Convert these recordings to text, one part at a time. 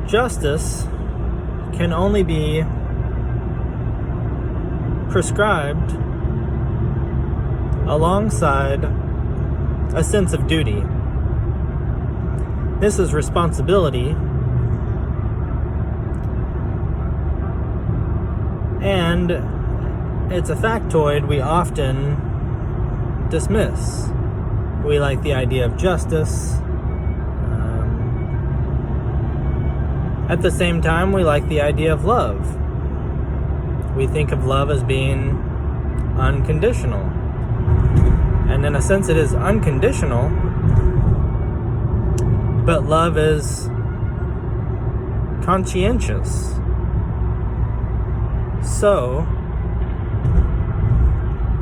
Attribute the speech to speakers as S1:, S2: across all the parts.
S1: justice can only be prescribed alongside a sense of duty. This is responsibility, and it's a factoid we often dismiss. We like the idea of justice. At the same time, we like the idea of love. We think of love as being unconditional. And in a sense, it is unconditional, but love is conscientious. So,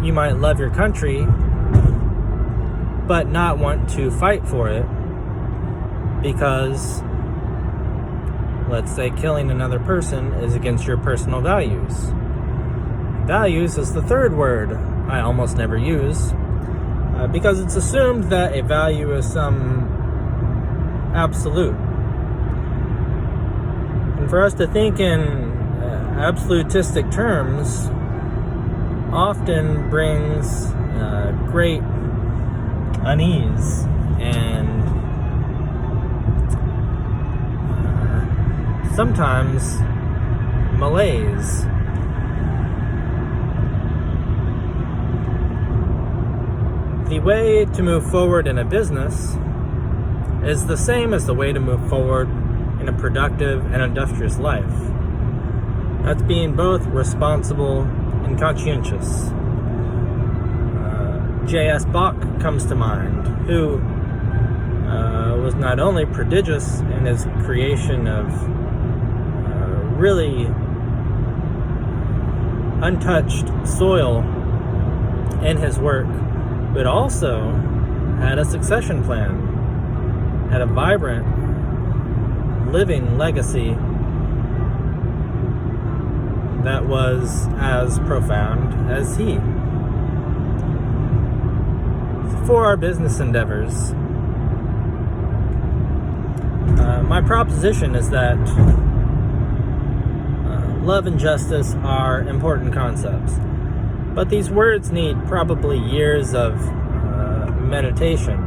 S1: you might love your country, but not want to fight for it because, let's say, killing another person is against your personal values. Values is the third word I almost never use because it's assumed that a value is some absolute. And for us to think in absolutistic terms often brings great unease and sometimes malaise. The way to move forward in a business is the same as the way to move forward in a productive and industrious life. That's being both responsible and conscientious. J.S. Bach comes to mind, who was not only prodigious in his creation of really untouched soil in his work, but also had a succession plan, had a vibrant, living legacy that was as profound as he. For our business endeavors, my proposition is that love and justice are important concepts, but these words need probably years of meditation.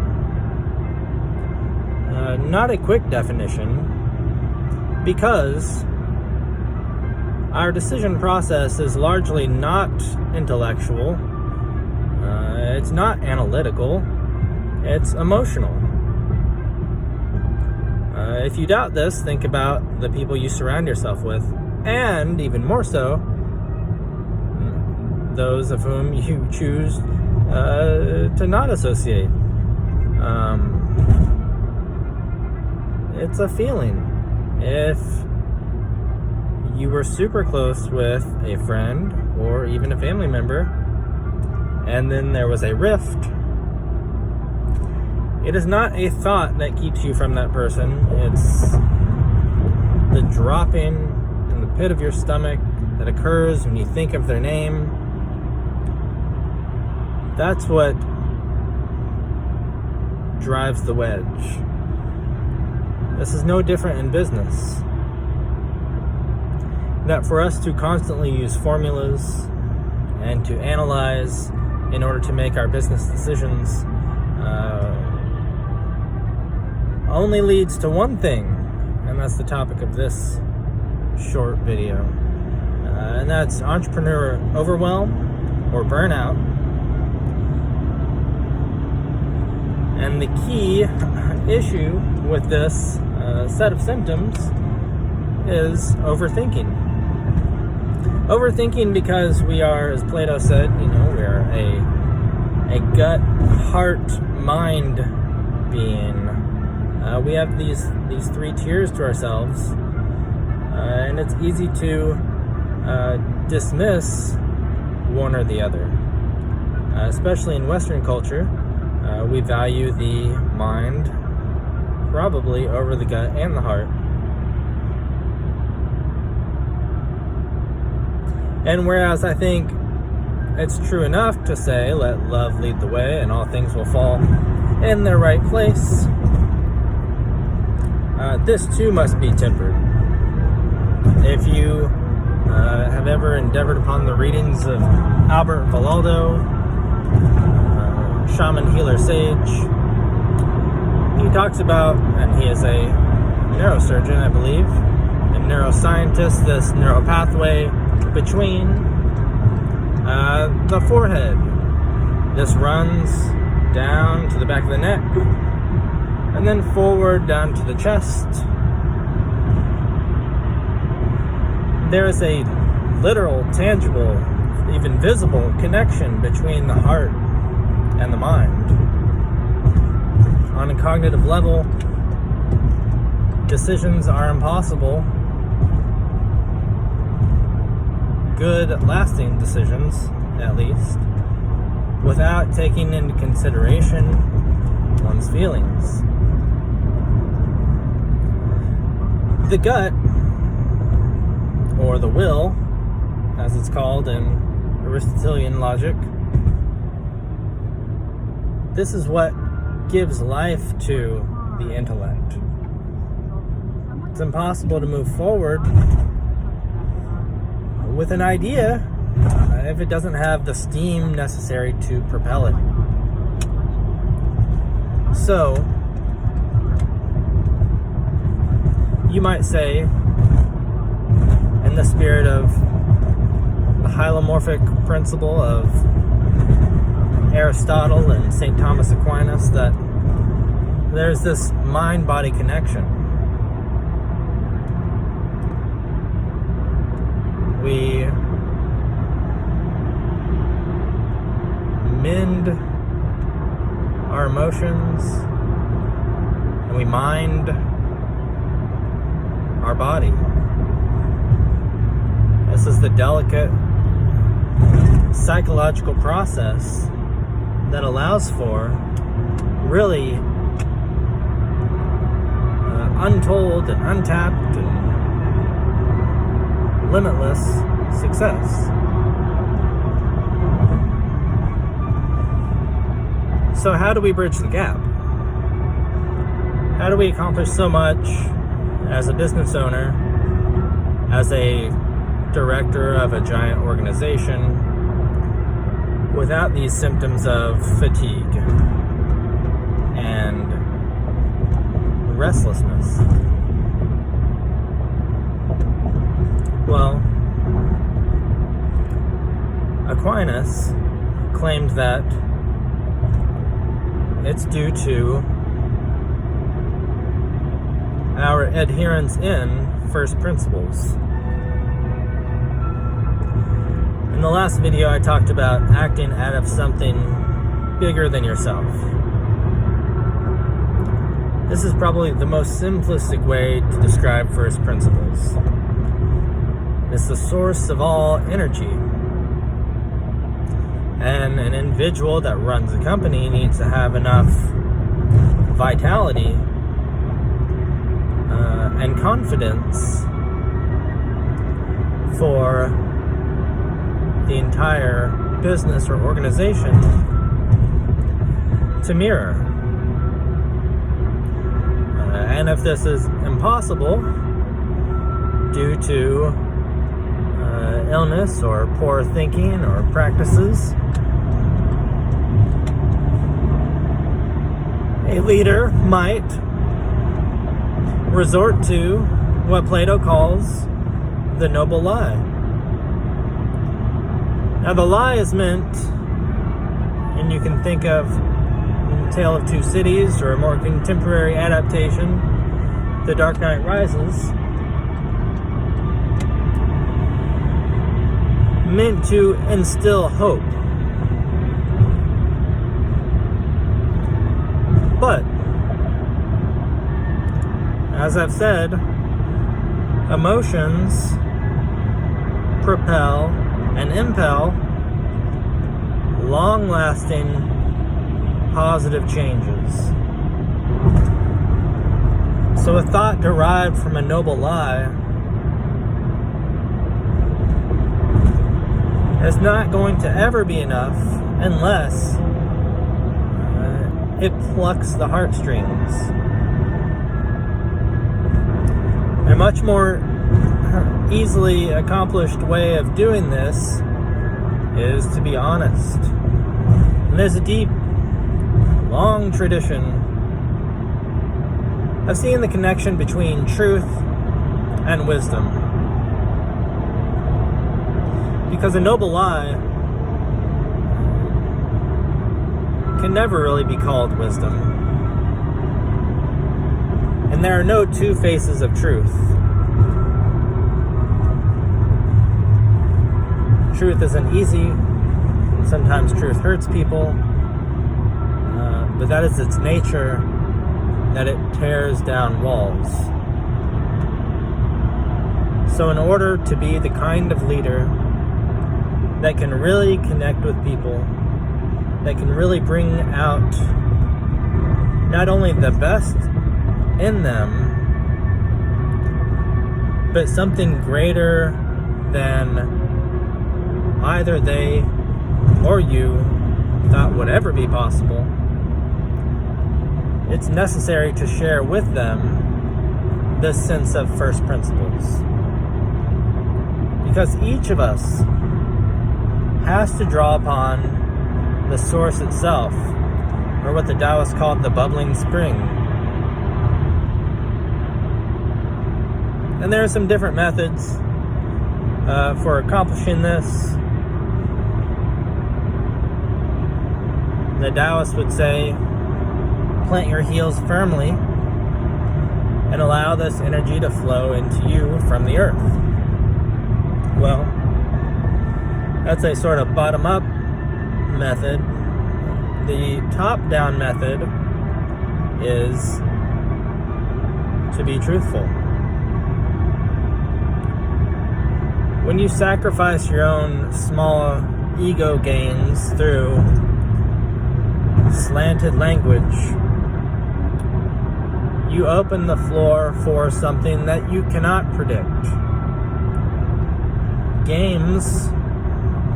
S1: Not a quick definition, because our decision process is largely not intellectual. It's not analytical. It's emotional. If you doubt this, think about the people you surround yourself with, and even more so, those of whom you choose to not associate. It's a feeling. If you were super close with a friend or even a family member, and then there was a rift, it is not a thought that keeps you from that person. It's the dropping in the pit of your stomach that occurs when you think of their name. That's what drives the wedge. This is no different in business. That for us to constantly use formulas and to analyze in order to make our business decisions only leads to one thing, and that's the topic of this short video, and that's entrepreneur overwhelm or burnout. And the key issue with this set of symptoms is overthinking. Overthinking because we are, as Plato said, we are a gut, heart, mind being. We have these three tiers to ourselves, and it's easy to dismiss one or the other. Especially in Western culture, we value the mind probably over the gut and the heart. And whereas I think it's true enough to say, let love lead the way and all things will fall in their right place, this too must be tempered. If you have ever endeavored upon the readings of Albert Vallaldo, shaman, healer, sage, he talks about, and he is a neurosurgeon, I believe, a neuroscientist, this neural pathway between the forehead. This runs down to the back of the neck, and then forward down to the chest. There is a literal, tangible, even visible connection between the heart and the mind. On a cognitive level, decisions are impossible. Good, lasting decisions, at least, without taking into consideration one's feelings. The gut, or the will, as it's called in Aristotelian logic, this is what gives life to the intellect. It's impossible to move forward with an idea if it doesn't have the steam necessary to propel it. So, you might say, in the spirit of the hylomorphic principle of Aristotle and St. Thomas Aquinas, that there's this mind-body connection. We mend our emotions and we mind our body. This is the delicate psychological process that allows for really untold and untapped and limitless success. So how do we bridge the gap? How do we accomplish so much as a business owner, as a director of a giant organization, without these symptoms of fatigue and restlessness? Well, Aquinas claimed that it's due to our adherence in first principles. In the last video, I talked about acting out of something bigger than yourself. This is probably the most simplistic way to describe first principles. It's the source of all energy. And an individual that runs a company needs to have enough vitality and confidence for the entire business or organization to mirror. And if this is impossible due to illness or poor thinking or practices, a leader might resort to what Plato calls the noble lie. Now, the lie is meant, and you can think of Tale of Two Cities or a more contemporary adaptation, The Dark Knight Rises, meant to instill hope. But, as I've said, emotions propel and impel long-lasting positive changes. So a thought derived from a noble lie is not going to ever be enough unless it plucks the heartstrings. a much more easily accomplished way of doing this is to be honest. And there's a deep, long tradition of seeing the connection between truth and wisdom. Because a noble lie can never really be called wisdom. And there are no two faces of truth. Truth isn't easy. Sometimes truth hurts people. But that is its nature, that it tears down walls. So in order to be the kind of leader that can really connect with people, that can really bring out not only the best in them, but something greater than either they or you thought would ever be possible, it's necessary to share with them this sense of first principles. Because each of us has to draw upon the source itself, or what the Taoists called the bubbling spring. And there are some different methods for accomplishing this. The Taoists would say, plant your heels firmly and allow this energy to flow into you from the earth. Well, that's a sort of bottom-up method. The top-down method is to be truthful. When you sacrifice your own small ego gains through slanted language, you open the floor for something that you cannot predict. Games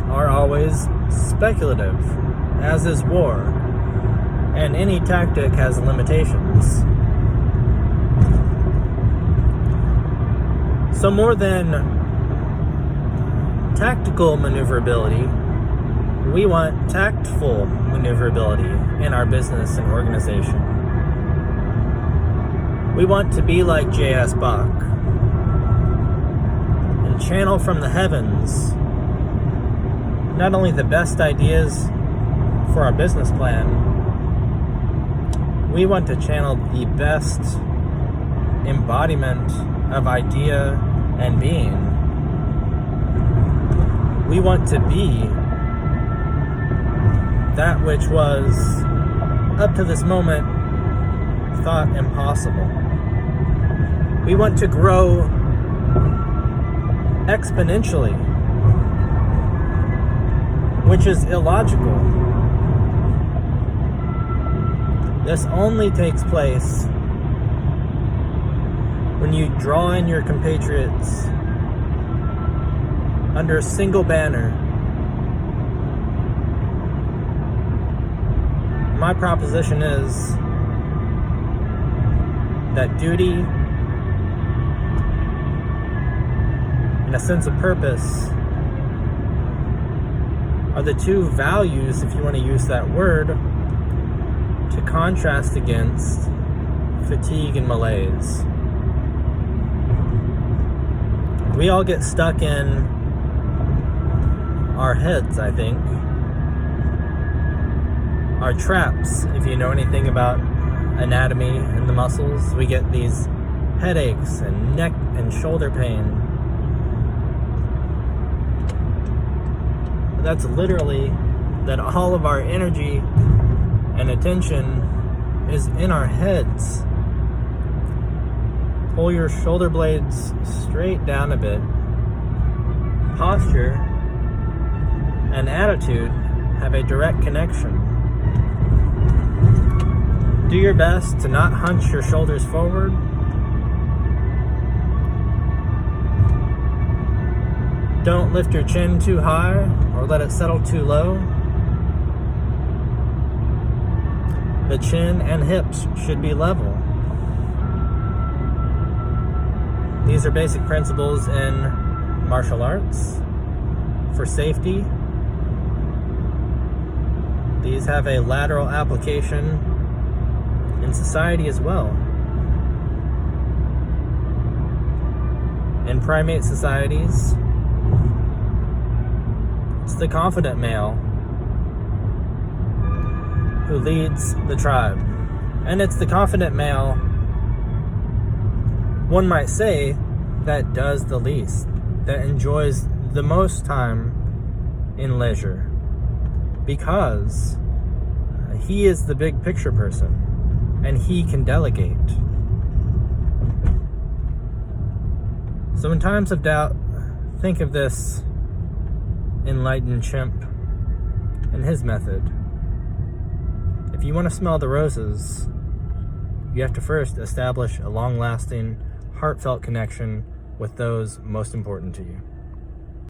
S1: are always speculative, as is war, and any tactic has limitations. So more than tactical maneuverability, we want tactful maneuverability in our business and organization. We want to be like J.S. Bach and channel from the heavens not only the best ideas for our business plan, we want to channel the best embodiment of idea and being. We want to be that which was, up to this moment, thought impossible. We want to grow exponentially, which is illogical. This only takes place when you draw in your compatriots under a single banner. My proposition is that duty and a sense of purpose are the two values, if you want to use that word, to contrast against fatigue and malaise. We all get stuck in our heads, I think. Our traps, if you know anything about anatomy and the muscles, we get these headaches and neck and shoulder pain. That's literally that all of our energy and attention is in our heads. Pull your shoulder blades straight down a bit. Posture and attitude have a direct connection. Do your best to not hunch your shoulders forward. Don't lift your chin too high or let it settle too low. The chin and hips should be level. These are basic principles in martial arts for safety. These have a lateral application in society as well. In primate societies, it's the confident male who leads the tribe. And it's the confident male, one might say, that does the least, that enjoys the most time in leisure, because he is the big picture person and he can delegate. So in times of doubt, think of this enlightened chimp and his method. If you want to smell the roses, you have to first establish a long-lasting, heartfelt connection with those most important to you.